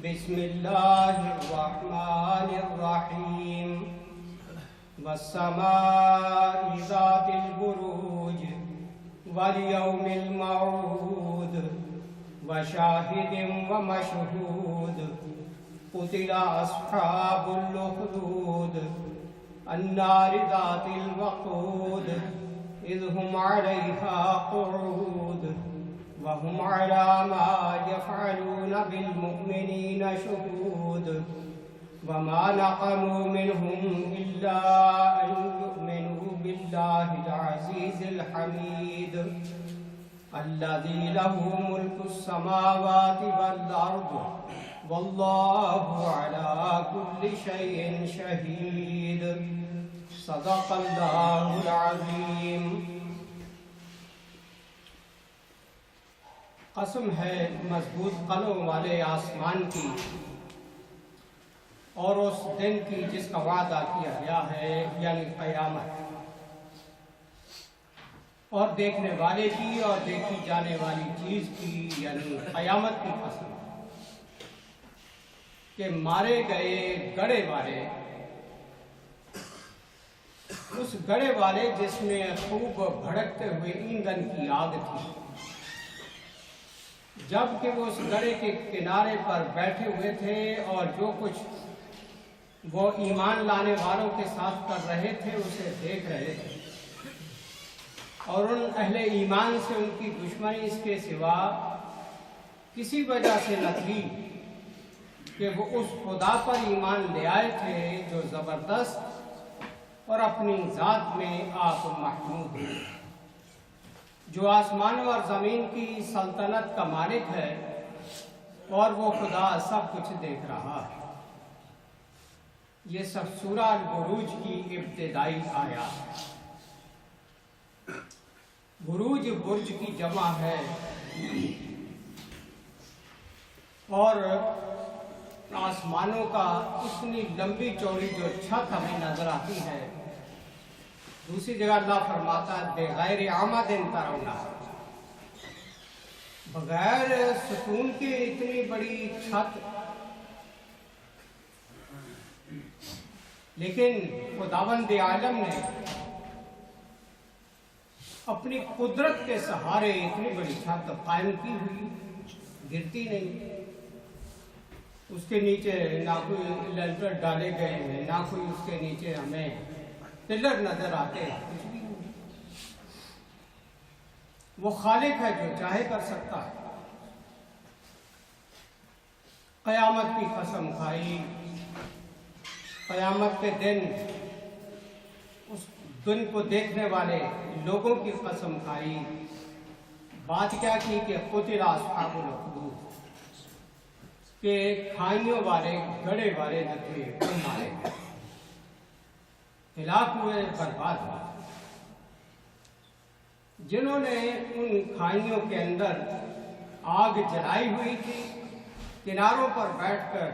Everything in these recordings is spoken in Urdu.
بسم اللہ الرحمن الرحیم والسماء ذات البروج والیوم الموعود وشاہد ومشہود قتل اصحاب الأخدود النار ذات الوقود اذ هم علیہا قعود وهم على ما يفعلون بالمؤمنين شهود وما نقموا منهم إلا أن يؤمنوا بالله العزيز الحميد الذي له ملك السماوات والأرض والله على كل شيء شهيد صدق الله العظيم. قسم ہے مضبوط قلم والے آسمان کی اور اس دن کی جس کا وعدہ کیا گیا ہے یعنی قیامت، اور دیکھنے والے کی اور دیکھی جانے والی چیز کی یعنی قیامت کی قسم کہ مارے گئے گڑے والے، اس گڑے والے جس میں خوب بھڑکتے ہوئے ایندھن کی آگ تھی، جب کہ وہ اس گڑھے کے کنارے پر بیٹھے ہوئے تھے اور جو کچھ وہ ایمان لانے والوں کے ساتھ کر رہے تھے اسے دیکھ رہے تھے، اور ان اہل ایمان سے ان کی دشمنی اس کے سوا کسی وجہ سے نہ تھی کہ وہ اس خدا پر ایمان لے آئے تھے جو زبردست اور اپنی ذات میں آپ محمود ہے، جو آسمانوں اور زمین کی سلطنت کا مالک ہے، اور وہ خدا سب کچھ دیکھ رہا ہے. یہ سب سورہ البروج کی ابتدائی آیات. بروج برج کی جمع ہے، اور آسمانوں کا اتنی لمبی چوڑی جو چھت ہمیں نظر آتی ہے. دوسری جگہ اللہ فرماتا ہے بغیر عمد ترونہا، بغیر ستون کے اتنی بڑی چھت، لیکن خداوند عالم نے اپنی قدرت کے سہارے اتنی بڑی چھت قائم کی ہوئی، گرتی نہیں. اس کے نیچے نہ کوئی لنٹر ڈالے گئے ہیں، نہ کوئی اس کے نیچے ہمیں پلر نظر آتے ہیں، کچھ بھی نہیں. وہ خالق ہے جو چاہے کر سکتا ہے. قیامت کی قسم کھائی، قیامت کے دن اس دن کو دیکھنے والے لوگوں کی قسم کھائی. بات کیا کی کہ قتل اصحاب الأخدود، کہ کھائیوں والے گڑے والے جو تھے وہ مارے گئے، ہلاک ہوئے، برباد ہوئے. جنہوں نے ان کھائیوں کے اندر آگ جلائی ہوئی تھی، کناروں پر بیٹھ کر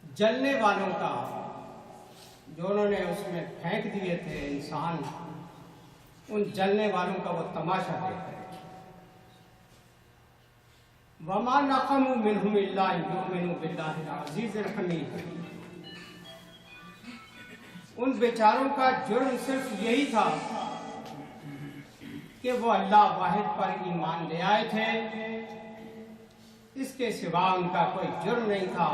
جلنے والوں کا جو انہوں نے اس میں پھینک دیے تھے انسان، ان جلنے والوں کا وہ تماشا دیکھ رہے. وَمَا نَقَمُوا مِنْهُمْ إِلَّا أَن يُؤْمِنُوا بِاللَّهِ الْعَزِيزِ الْحَمِيدِ. ان بیچاروں کا جرم صرف یہی تھا کہ وہ اللہ واحد پر ایمان لے آئے تھے، اس کے سوا ان کا کوئی جرم نہیں تھا.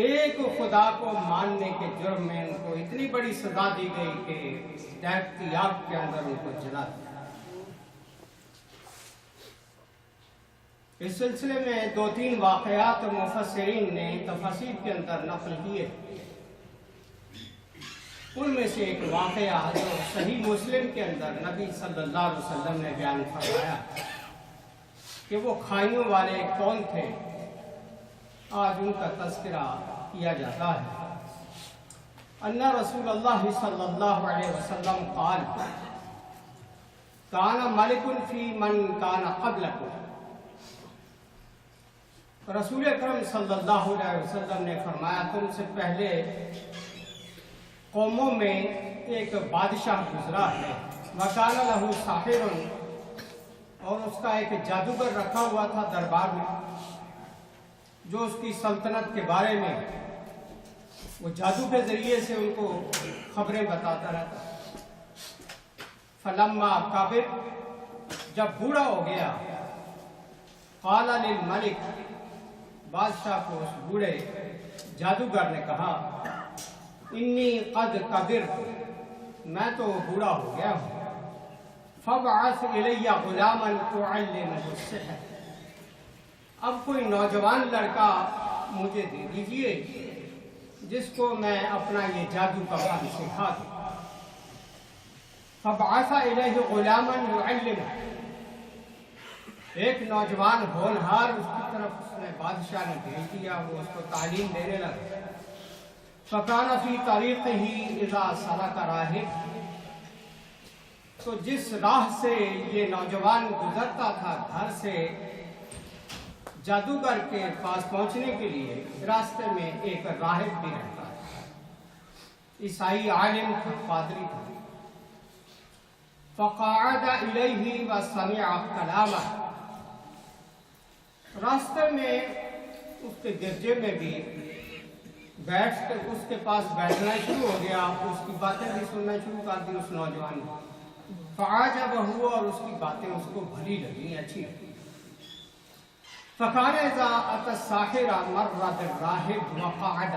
ایک خدا کو ماننے کے جرم میں ان کو اتنی بڑی سزا دی گئی کہ دہکتی آگ کے اندر ان کو جلا دیا. اس سلسلے میں 2-3 واقعات مفسرین نے تفاسیر کے اندر نقل کیے. ان میں سے ایک واقعہ جو صحیح مسلم کے اندر نبی صلی اللہ علیہ وسلم نے بیان فرمایا کہ وہ کھائیوں والے کون تھے، آج ان کا تذکرہ کیا جاتا ہے. ان رسول اللہ صلی اللہ علیہ وسلم قال کان ملک فی من کان قبلکم. رسول اکرم صلی اللہ علیہ وسلم نے فرمایا تم سے پہلے قوموں میں ایک بادشاہ گزرا ہے، وَكَانَ لَهُ سَاحِرٌ، اور اس کا ایک جادوگر رکھا ہوا تھا دربار میں. جو اس کی سلطنت کے بارے میں وہ جادو کے ذریعے سے ان کو خبریں بتاتا رہتا. فلما کبر، جب بوڑھا ہو گیا، قال للملک، بادشاہ کو اس بوڑھے جادوگر نے کہا، انی قد کبرت، میں تو بوڑھا ہو گیا ہوں، فابعث الی غلاما اعلمہ السحر، اب کوئی نوجوان لڑکا مجھے دے دیجئے جس کو میں اپنا یہ جادو کا فن سکھا دوں. فبعث الیہ غلاما یعلمہ، ایک نوجوان ہونہار اس کی طرف اس نے بادشاہ نے بھیج دیا، وہ اس کو تعلیم دینے لگا. فکان فی طریقہ اذا سلک راہب، تو جس راہ سے یہ نوجوان گزرتا تھا گھر سے جادوگر کے پاس پہنچنے کے لیے، راستے میں ایک راہب بھی رہتا تھا، عیسائی عالم تھا، پادری تھا. فقعد الیہ وسمع کلامہ، راستے میں اس کے گرجے میں بھی بیٹھ کے اس کے پاس بیٹھنا شروع ہو گیا، اس کی باتیں بھی سننا شروع کر دی اس نوجوان نے. فعجبہ، اور اس کی باتیں اس کو بھلی لگی، اچھی لگی. فکان اذا اتی الساحر مر بالراہب وقعد،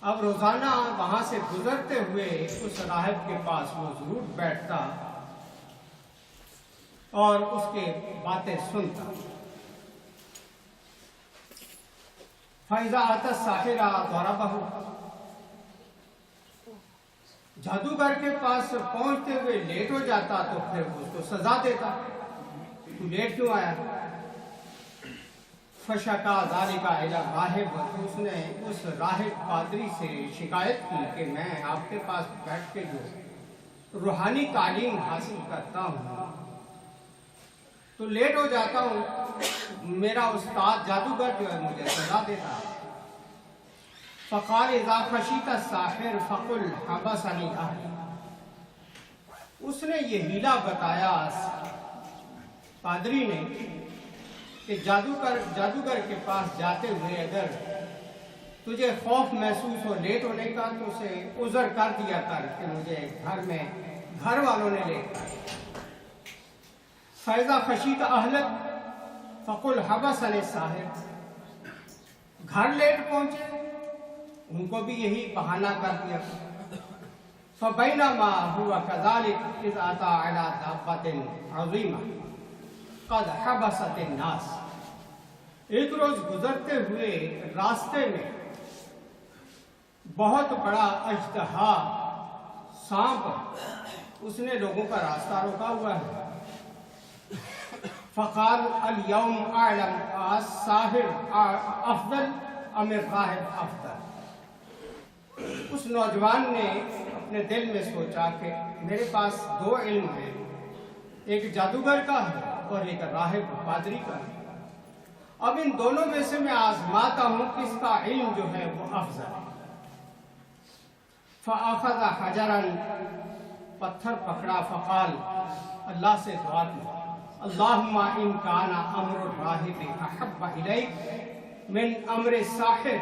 اب روزانہ وہاں سے گزرتے ہوئے اس راہب کے پاس وہ ضرور بیٹھتا اور اس کے باتیں سنتا. فَإِذَا أَتَى السَّاحِرَ ضَرَبَهُ، جادوگر کے پاس پہنچتے ہوئے لیٹ ہو جاتا تو پھر اس کو سزا دیتا، تو لیٹ کیوں آیا. فشکا ذالک الی الراہب، اس نے اس راہب پادری سے شکایت کی کہ میں آپ کے پاس بیٹھ کے جو روحانی تعلیم حاصل کرتا ہوں تو لیٹ ہو جاتا ہوں، میرا استاد جادوگر جو ہے مجھے سزا دیتا ہے. فقال اذا خشیت الساحر فقل حبسنی اہلی، اس نے یہ ہیلا بتایا پادری نے کہ جادوگر کے پاس جاتے ہوئے اگر تجھے خوف محسوس ہو لیٹ ہونے کا تو اسے عذر کر دیا کر کہ مجھے گھر والوں نے لیٹ کر. فَإِذَا خَشِيتَ أَهْلَكَ فَقُلْ حَبَسَنِ السَّاحِرُ، گھر لیٹ پہنچے ان کو بھی یہی بہانہ کر دیا. فَبَيْنَمَا هُوَ كَذَلِكَ إِذْ أَتَىٰ عَلَىٰ دَابَّةٍ عَظِيمَةٍ قَدْ حَبَسَتِ النَّاسَ، ایک روز گزرتے ہوئے راستے میں بہت بڑا اژدہا سانپ اس نے لوگوں کا راستہ روکا ہوا ہے. فقال اليوم اعلم الساحر افضل ام الراہب افضل، اس نوجوان نے اپنے دل میں سوچا کہ میرے پاس دو علم ہیں، ایک جادوگر کا ہے اور ایک راہب پادری کا ہے، اب ان دونوں میں سے میں آزماتا ہوں کس کا علم جو ہے وہ افضل ہے. فاخذ حجرا، پتھر پکڑا، فقال، اللہ سے دعا کی، اللہم ان کان امر الراہب احب الیک من امر الساحر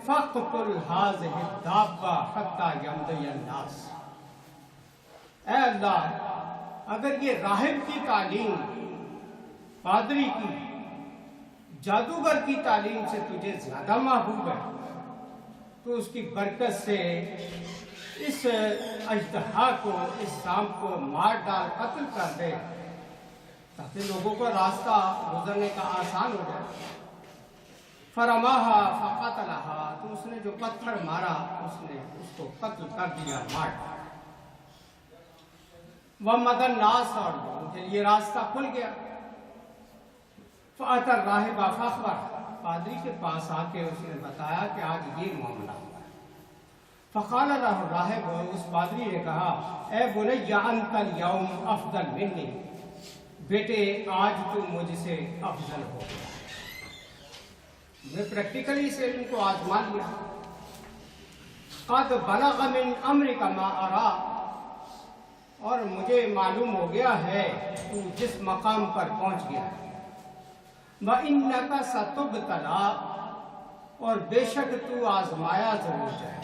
فاقتل هذه الدابہ حتی یمضی الناس. اے اللہ، اگر یہ راہب کی تعلیم، پادری کی، جادوگر کی تعلیم سے تجھے زیادہ محبوب ہے تو اس کی برکت سے اس اژدہا کو، اس سانپ کو مار ڈال، قتل کر دے تاکہ لوگوں کو راستہ گزرنے کا آسان ہو جائے. فرماہا فقتلہا، تو اس نے جو پتھر مارا اس نے اس کو قتل کر دیا، مار دیا. وَمَضَى النَّاسُ، اور لوگوں کے لیے راستہ کھل گیا. فَأَتَى الرَّاهِبَ فَأَخْبَرَهُ، پادری کے پاس آ کے اس نے بتایا کہ آج یہ معاملہ ہوا ہے. فقال له الراہب، اس پادری نے کہا، اے بنی انت اليوم افضل منی، بیٹے آج تو مجھ سے افضل ہو گیا. میں پریکٹیکلی اس علم کو آزما لیا. قد بلغ من امرک ما ارا، اور مجھے معلوم ہو گیا ہے تو جس مقام پر پہنچ گیا ہے. وَإِنَّكَ سَتُبْتَلَىٰ، اور بے شک تو آزمایا ضرور جائے،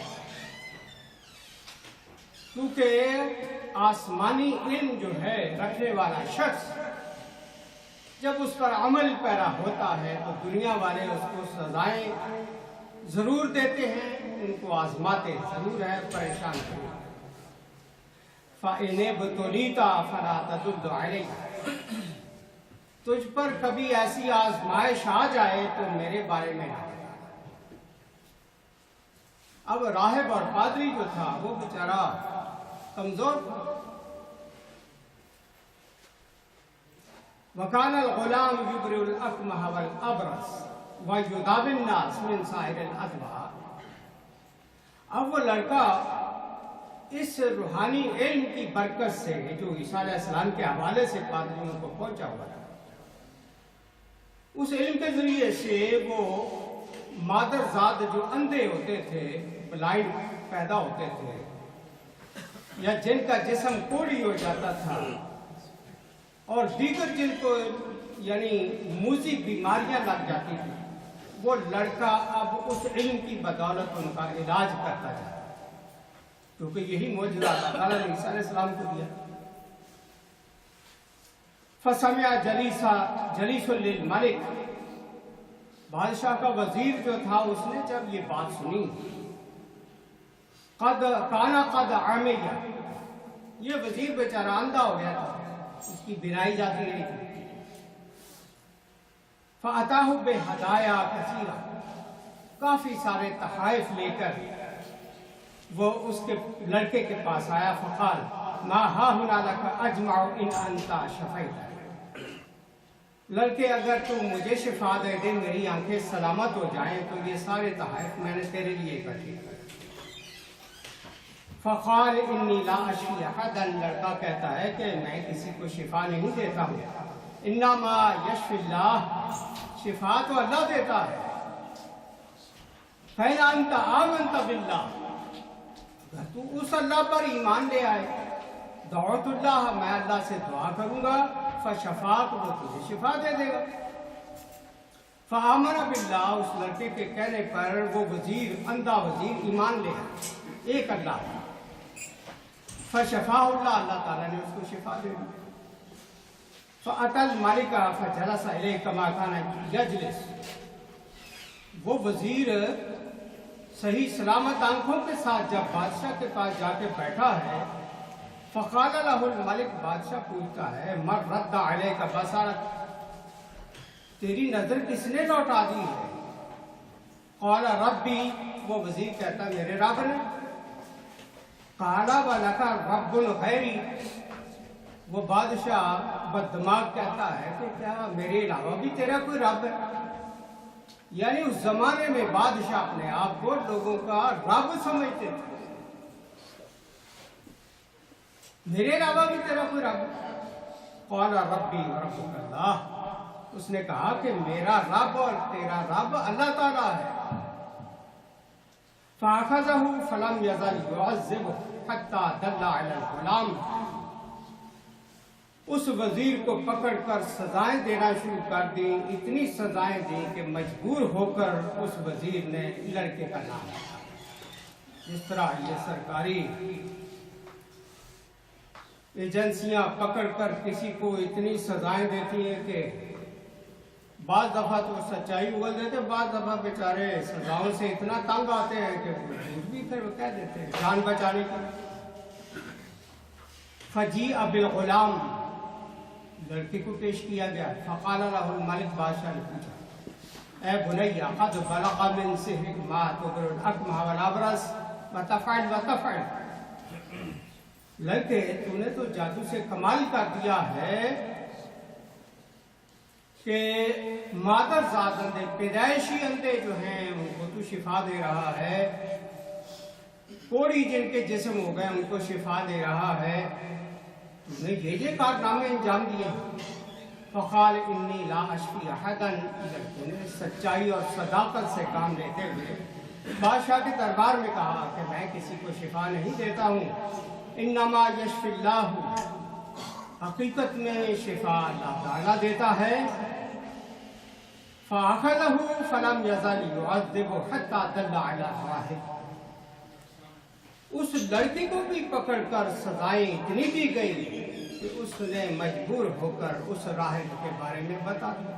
کیونکہ آسمانی علم جو ہے رکھنے والا شخص جب اس پر عمل پیرا ہوتا ہے تو دنیا والے اس کو سزائیں ضرور دیتے ہیں، ان کو آزماتے ضرور ہے، پریشان ضرور ہے۔ فَإِنِ ابْتُلِيتَ فَلَا تَدُدُّ عَلَيْهِ، تجھ پر کبھی ایسی آزمائش آ جائے تو میرے بارے میں نہ بتا۔ اب راہب اور پادری جو تھا وہ بیچارہ کمزور تھا۔ وَكَانَ الْغُلَامُ يُبْرِئُ الْأَكْمَحَ وَالْأَبْرَصَ وَيُدَاوِي النَّاسَ مِنْ سَائِرِ الْأَدْوَاءِ۔ اب وہ لڑکا اس روحانی علم کی برکت سے جو عیسیٰ علیہ السلام کے حوالے سے پادریوں کو پہنچا ہوا تھا، اس علم کے ذریعے سے وہ مادرزاد جو اندھے ہوتے تھے، بلائنڈ پیدا ہوتے تھے، یا جن کا جسم کوڑی ہو جاتا تھا، اور دیگر جن کو یعنی موذی بیماریاں لگ جاتی تھی، وہ لڑکا اب اس علم کی بدولت ان کا علاج کرتا جاتا، کیونکہ یہی معجزہ اللہ تعالیٰ نے عیسیٰ علیہ السلام کو دیا۔ فَسَمِعَ جَلِيسٌ لِلْمَلِكِ، بادشاہ کا وزیر جو تھا اس نے جب یہ بات سنی، قَدْ عَمِيَ، یہ وزیر بیچارہ اندھا ہو گیا تھا، اس کی بینائی جاتی نہیں تھی۔ فَأَتَاهُ بِهَدَايَا كَثِيرًا، کافی سارے تحائف لے کر وہ اس کے لڑکے کے پاس آیا۔ فقال مَا هَاهُنَا لَكَ أَجْمَعُ إِنْ أَنْتَ شَفَيْتَ، لڑکے اگر تو مجھے شفا دے دے، میری آنکھیں سلامت ہو جائیں، تو یہ سارے تحائف میں نے تیرے لیے اکٹھے کر۔ فقال انی لا اشفی احدا، لڑکا کہتا ہے کہ میں کسی کو شفا نہیں دیتا ہوں، انما یشفی اللہ، شفا تو اللہ دیتا ہے۔ فَإِنْ أَنْتَ آمَنْتَ بِاللَّهِ، اگر تو اس اللہ پر ایمان لے آئے، دعوت اللہ، میں اللہ سے دعا کروں گا، فشفاک، وہ تجھے شفا دے دے گا۔ فآمن باللہ، اس لڑکے کے کہنے پر وہ وزیر، اندھا وزیر ایمان لے آئے ایک اللہ، فشفاہ اللہ، اللہ تعالیٰ نے اس کو شفا دے دی۔ فأتى الملك فجلس إليه كما كان يجلس، وہ وزیر صحیح سلامت آنکھوں کے ساتھ جب بادشاہ کے پاس جا کے بیٹھا ہے، فقال له الملك، بادشاہ پوچھتا ہے، من رد عليك بصرك، تیری نظر کس نے لوٹا دی ہے؟ قال ربی، وہ وزیر کہتا میرے رب نے۔ قال ولك رب غیری، وہ بادشاہ بددماغ کہتا ہے کہ کیا میرے علاوہ بھی تیرا کوئی رب ہے؟ یعنی اس زمانے میں بادشاہ اپنے آپ کو لوگوں کا رب سمجھتے تھے، میرے علاوہ بھی تیرا کوئی رب ہے؟ قال ربی وربک اللہ، اس نے کہا کہ میرا رب اور تیرا رب اللہ تعالیٰ ہے۔ فَأَخَذَهُ فَلَمْ يَزَلْ يُعَذِّبُهُ حَتَّى دَلَّ عَلَى الْغُلَامِ، اس وزیر کو پکڑ کر سزائیں دینا شروع کر دیں، اتنی سزائیں دیں کہ مجبور ہو کر اس وزیر نے لڑکے کا نام رکھا۔ جس طرح یہ سرکاری ایجنسیاں پکڑ کر کسی کو اتنی سزائیں دیتی ہیں کہ بعض دفعہ تو سچائی اگل دیتے، بعض دفعہ بیچارے سزاؤں سے اتنا تنگ آتے ہیں کہ جھوٹ بھی پھر وہ کہہ دیتے ہیں جان بچانے کی۔ فجیء بالغلام، لڑکے کو پیش کیا گیا۔ فقال له الملک، بادشاہ نے پوچھا، اے بنی قد بلغ من سحرک ما تبرئ الاکمح والابرص وتفعل، لڑکے تو نے تو جادو سے کمال کر دیا ہے کہ مادر ذات اندھے، پیدائشی اندھے جو ہیں ان کو تو شفا دے رہا ہے، کوڑی جن کے جسم ہو گئے ان کو شفا دے رہا ہے، تم نے یہ کارنامے انجام دیے۔ فقال انی لا اشفی احدا، لڑکوں نے سچائی اور صداقت سے کام لیتے ہوئے بادشاہ کے دربار میں کہا کہ میں کسی کو شفا نہیں دیتا ہوں، انما یشفی اللہ، حقیقت میں شفا اللہ تعالیٰ دیتا ہے۔ فَأَخَذَهُ فَلَمْ يَزَلْ يُعَذِّبُهُ حَتَّى دَلَّ عَلَى الرَّاهِبِ، اس لڑکی کو بھی پکڑ کر سزائیں اتنی دی گئی کہ اس نے مجبور ہو کر اس راہب کے بارے میں بتا دیا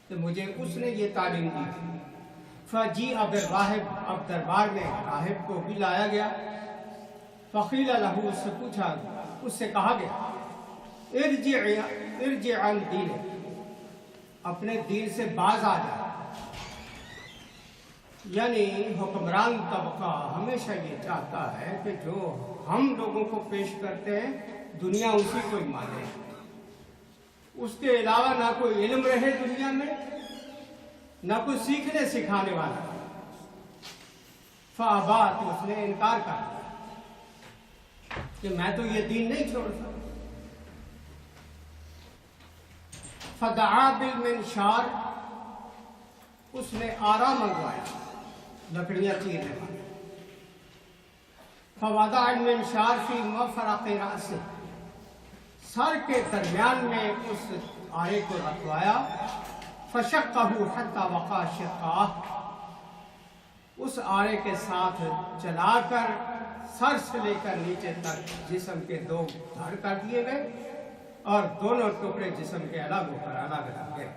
کہ مجھے اس نے یہ تعلیم دی تھی۔ فَجِیءَ بِالرَّاهِبِ، اب دربار میں راہب کو بھی لایا گیا۔ فَقِیلَ لَهُ، اس سے پوچھا، اس سے کہا گیا ارجع عن دینک، اپنے دین سے باز آ جا۔ یعنی حکمران طبقہ ہمیشہ یہ چاہتا ہے کہ جو ہم لوگوں کو پیش کرتے ہیں دنیا اسی کو ہی مانے، اس کے علاوہ نہ کوئی علم رہے دنیا میں، نہ کوئی سیکھنے سکھانے والا۔ فابا، تو اس نے انکار کر دیا کہ میں تو یہ دین نہیں چھوڑ سکتا۔ فدعا بالمنشار، اس نے آرا منگوایا، لکڑیاں چیرنے والا۔ فوضع المنشار فی مفرق رأسہ، سر کے درمیان میں اس آرے کو رکھوایا۔ فشقہ حتی وقع شقاہ، اس آرے کے ساتھ چلا کر سر سے لے کر نیچے تک جسم کے دو دھڑ کر دیے گئے اور دونوں ٹکڑے جسم کے الگ ہو کر الگ رکھ گئے۔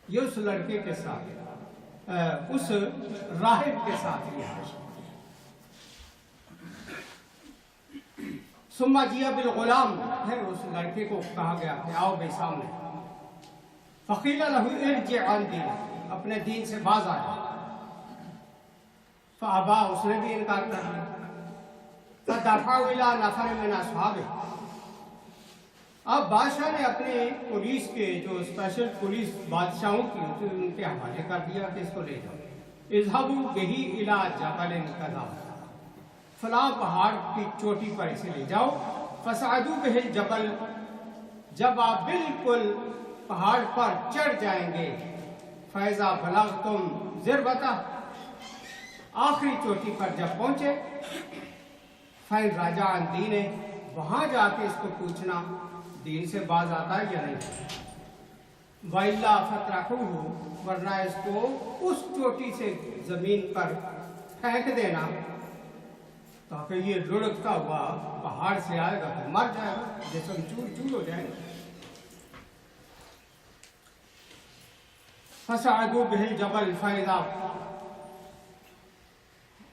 یہ اس لڑکے کے ساتھ، اس راہب کے ساتھ یہ ہے۔ ثم جیء بالغلام، پھر اس لڑکے کو کہا گیا کہ آؤ بے سامنے۔ فقیل له ارجع عن دینک، اپنے دین سے باز آ جا۔ فابا، اس نے بھی انکار کر دیا۔ فدفعوا الى نفر من اصحابہ، اب بادشاہ نے اپنے پولیس کے جو اسپیشل پولیس بادشاہوں کی ہوتی ہے ان کے حوالے کر دیا کہ اس کو لے جاؤ۔ اذهبوا به الى جبل كذا، فلاں پہاڑ کی چوٹی پر اسے لے جاؤ۔ فصعدوا به الجبل، جب آپ بالکل پہاڑ پر چڑھ جائیں گے، فاذا بلغتم ذروتہ، آخری چوٹی پر جب پہنچے، فإن رجع عن دینہ، وہاں جا کے اس کو پوچھنا دین سے باز آتا ہے یا نہیں۔ وَإِلَّا فَاتْرَحُوهُ، ورنہ اس کو اس چوٹی سے زمین پر پھینک دینا تاکہ یہ لڑکتا ہوا پہاڑ سے آئے گا تو مر جائے گا، جسم چور چور ہو جائے گا۔ فَصَعَدُوا بِهِ الْجَبَلَ فَإِذَا،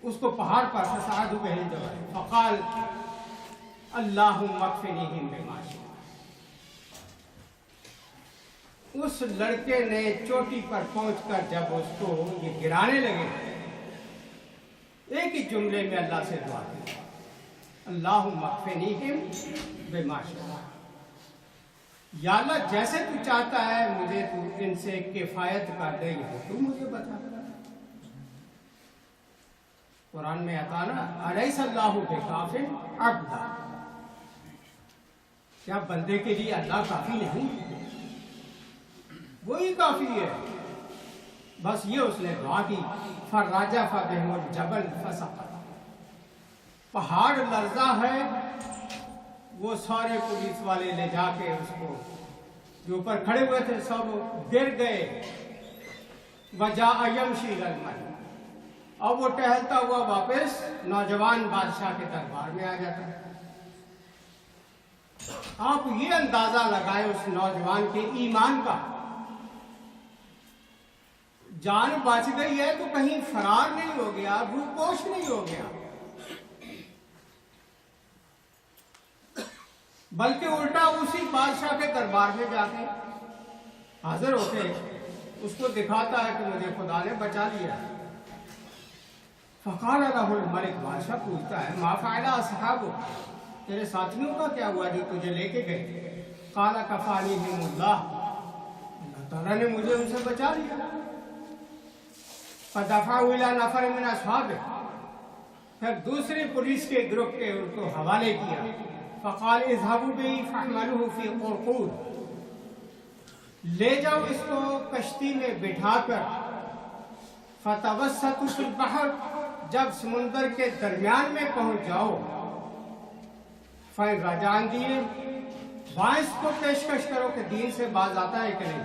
اس کو پہاڑ پر فَصَعَدُوا بِهِ الْجَبَلَ فَقَالَ اللَّهُمَّ اكْفِنِيهِمْ بِمَا شِئْتَ، اس لڑکے نے چوٹی پر پہنچ کر جب اس کو یہ گرانے لگے، ایک ہی جملے میں اللہ سے دعا کی، اللہم اکفنیہم بما شئت، یا اللہ جیسے تو چاہتا ہے مجھے تو ان سے کفایت کر دے، یہ تو مجھے بتا۔ قرآن میں آتا نا الیس اللہ بکاف عبدا، کیا بندے کے لیے اللہ کافی نہیں؟ وہی کافی ہے۔ بس یہ اس نے دعا کی، فَرَجَفَ بِهِمُ الْجَبَلُ فَسَقَطَ، پہاڑ لرزا ہے، وہ سارے پولیس والے لے جا کے اس کو جو اوپر کھڑے ہوئے تھے سب گر گئے۔ وَجَاءَ يَمْشِي إِلَى الْمَلِكِ، اب وہ ٹہلتا ہوا واپس نوجوان بادشاہ کے دربار میں آ جاتا ہے۔ آپ یہ اندازہ لگائے اس نوجوان کے ایمان کا، جان بچ گئی ہے تو کہیں فرار نہیں ہو گیا، روپوش نہیں ہو گیا، بلکہ الٹا اسی بادشاہ کے دربار میں جا کے حاضر ہو کے اس کو دکھاتا ہے کہ مجھے خدا نے بچا لیا۔ فقال له الملک، بادشاہ پوچھتا ہے ما فعل اصحابک، تیرے ساتھیوں کا کیا ہوا جو تجھے لے کے گئے؟ قال کفانیہم اللہ، اللہ تعالیٰ نے مجھے ان سے بچا لیا۔ فدفعوا الى نفر من اصحابہ، پھر دوسری پولیس کے گروپ کے ان کو حوالے کیا۔ فقال اذهبوا به فاحملوه في قرقور، لے جاؤ اس کو کشتی میں بٹھا کر، فتوسطوا في البحر، جب سمندر کے درمیان میں پہنچ جاؤ، فإن رجع عن دینہ، وہاں اس کو پیشکش کرو کہ دین سے باز آتا ہے کہ نہیں۔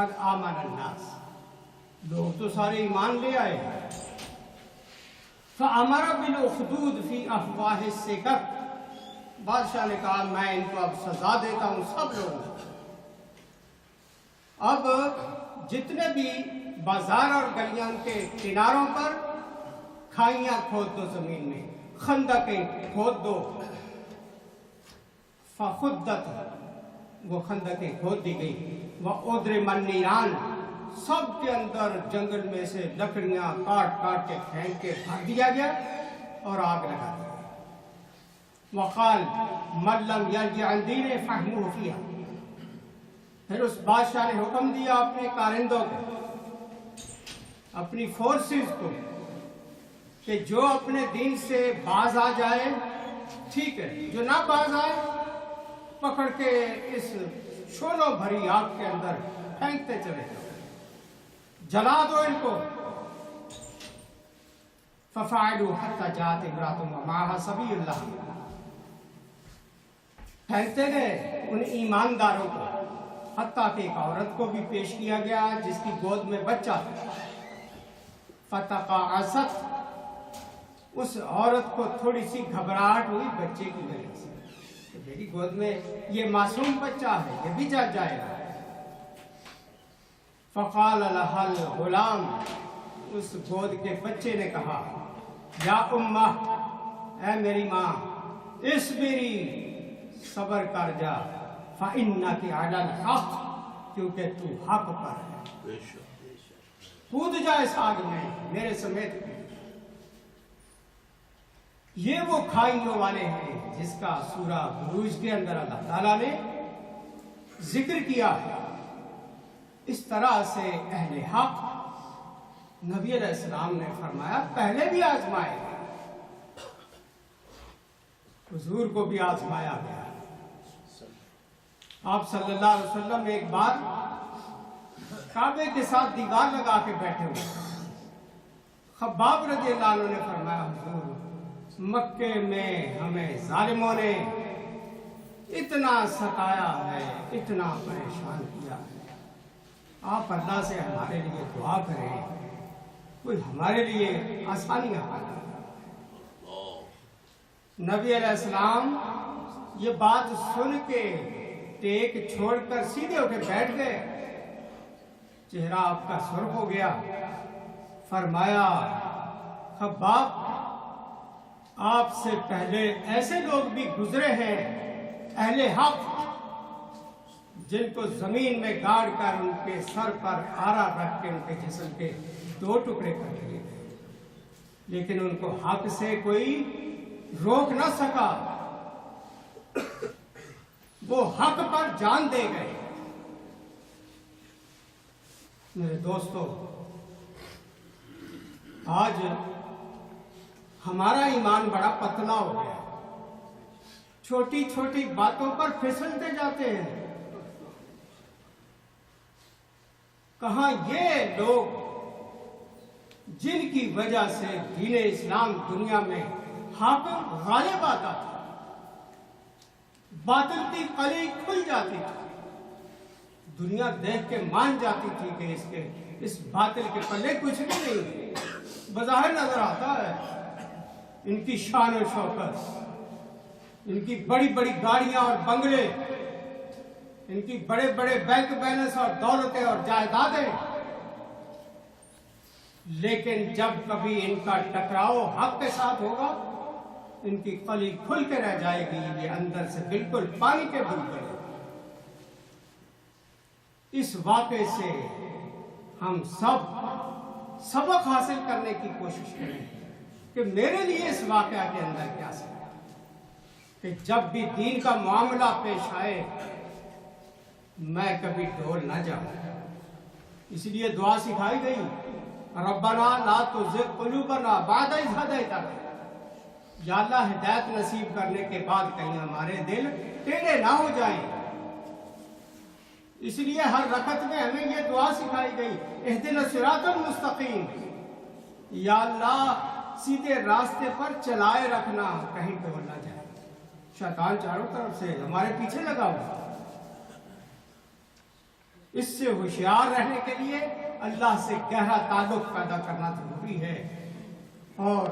قد آمن الناس، لوگ تو سارے ایمان لے آئے۔ فَأَمَرَ بِالْأُخْدُودِ فِي أَفْوَاهِ السِّكَكِ، بادشاہ نے کہا میں ان کو اب سزا دیتا ہوں سب لوگوں کو۔ اب جتنے بھی بازار اور گلیاں کے کناروں پر کھائیاں کھود دو، زمین میں خندقیں کھود دو۔ فخدت، وہ خندقیں کھود دی گئی۔ وَأُضْرِمَ النِّيرَانُ، سب کے اندر جنگل میں سے لکڑیاں کاٹ کاٹ کے پھینک کے بھر دیا گیا اور آگ لگا دی گئی۔ وقال من لم يرجع عن دینہ فاحموہ فیہا، پھر اس بادشاہ نے حکم دیا اپنے کارندوں کو، اپنی فورسز کو، کہ جو اپنے دین سے باز آ جائے ٹھیک ہے، جو نہ باز آئے پکڑ کے اس شولوں بھری آگ کے اندر پھینکتے چلے جاؤ، جلا دو ان کو۔ فَفَعَلُوا حَتَّى جَاءَتْ امْرَأَةٌ وَمَعَهَا صَبِيٌّ لَهَا، پھینکتے گئے ان ایمانداروں کو، حتیٰ کہ ایک عورت کو بھی پیش کیا گیا جس کی گود میں بچہ تھا۔ فَتَقَاعَسَتْ، اس عورت کو تھوڑی سی گھبراہٹ ہوئی بچے کی وجہ سے کہ میری گود میں یہ معصوم بچہ ہے، یہ بھی جل جائے گا۔ فقال لها الغلام، اس گود کے بچے نے کہا یا امہ، اے میری ماں، اصبری، صبر کر جا، فإنک علی الحق، کیونکہ تو حق پر ہے، کود جا اس آگ میں میرے سمیت۔ یہ وہ کھائیوں والے ہیں جس کا سورہ بروج کے اندر اللہ تعالیٰ نے ذکر کیا ہے۔ اس طرح سے اہل حق نبی علیہ السلام نے فرمایا پہلے بھی آزمائے گئے، حضور کو بھی آزمایا گیا۔ آپ صلی اللہ علیہ وسلم ایک بار کعبے کے ساتھ دیوار لگا کے بیٹھے ہوئے، خباب رضی اللہ عنہ نے فرمایا حضور مکے میں ہمیں ظالموں نے اتنا ستایا ہے، اتنا پریشان کیا ہے، آپ اللہ سے ہمارے لیے دعا کریں، کوئی ہمارے لیے آسانیاں پیدا کریں۔ نبی علیہ السلام یہ بات سن کے ٹیک چھوڑ کر سیدھے ہو کے بیٹھ گئے، چہرہ آپ کا سرخ ہو گیا۔ فرمایا خباب، آپ سے پہلے ایسے لوگ بھی گزرے ہیں اہل حق، جن کو زمین میں گاڑ کر ان کے سر پر آرا رکھ کے ان کے جسم کے 2 ٹکڑے کر دیے گئے، لیکن ان کو حق سے کوئی روک نہ سکا، وہ حق پر جان دے گئے۔ میرے دوستو، آج ہمارا ایمان بڑا پتلا ہو گیا، چھوٹی چھوٹی باتوں پر پھسلتے جاتے ہیں۔ کہاں یہ لوگ جن کی وجہ سے دین اسلام دنیا میں حق غالب آتا تھا، باطل کی قلی کھل جاتی تھی، دنیا دیکھ کے مان جاتی تھی کہ اس باطل کے پلے کچھ بھی نہیں، بظاہر نظر آتا ہے ان کی شان و شوکت، ان کی بڑی بڑی گاڑیاں اور بنگلے، ان کی بڑے بڑے بینک بیلنس اور دولتیں اور جائیدادیں، لیکن جب کبھی ان کا ٹکراؤ حق کے ساتھ ہوگا ان کی قلی کھل کے رہ جائے گی، یہ اندر سے بالکل پانی کے بلبلے۔ اس واقعے سے ہم سب سبق حاصل کرنے کی کوشش کریں کہ میرے لیے اس واقعہ کے اندر کیا سبق، کہ جب بھی دین کا معاملہ پیش آئے میں کبھی ڈھول نہ جاؤں۔ اس لیے دعا سکھائی گئی، ربنا لا تزغ قلوبنا بعد اذ ہدیتنا، یا اللہ ہدایت نصیب کرنے کے بعد کہیں ہمارے دل ٹیڑھے نہ ہو جائیں۔ اس لیے ہر رکعت میں ہمیں یہ دعا سکھائی گئی، اہدنا الصراط المستقیم، یا اللہ سیدھے راستے پر چلائے رکھنا، کہیں ڈول نہ جائے، شیطان چاروں طرف سے ہمارے پیچھے لگا ہوا۔ اس سے ہوشیار رہنے کے لیے اللہ سے گہرا تعلق پیدا کرنا ضروری ہے، اور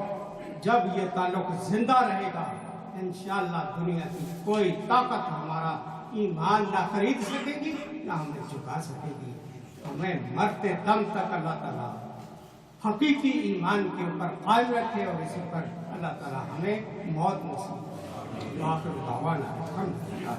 جب یہ تعلق زندہ رہے گا انشاءاللہ دنیا کی کوئی طاقت ہمارا ایمان نہ خرید سکے گی، نہ ہمیں جھکا سکے گی۔ ہمیں مرتے دم تک اللہ تعالیٰ حقیقی ایمان کے اوپر قائم رکھے، اور اسی پر اللہ تعالیٰ ہمیں موت نصیب کرے۔ آخر دعوانا الحمدللہ۔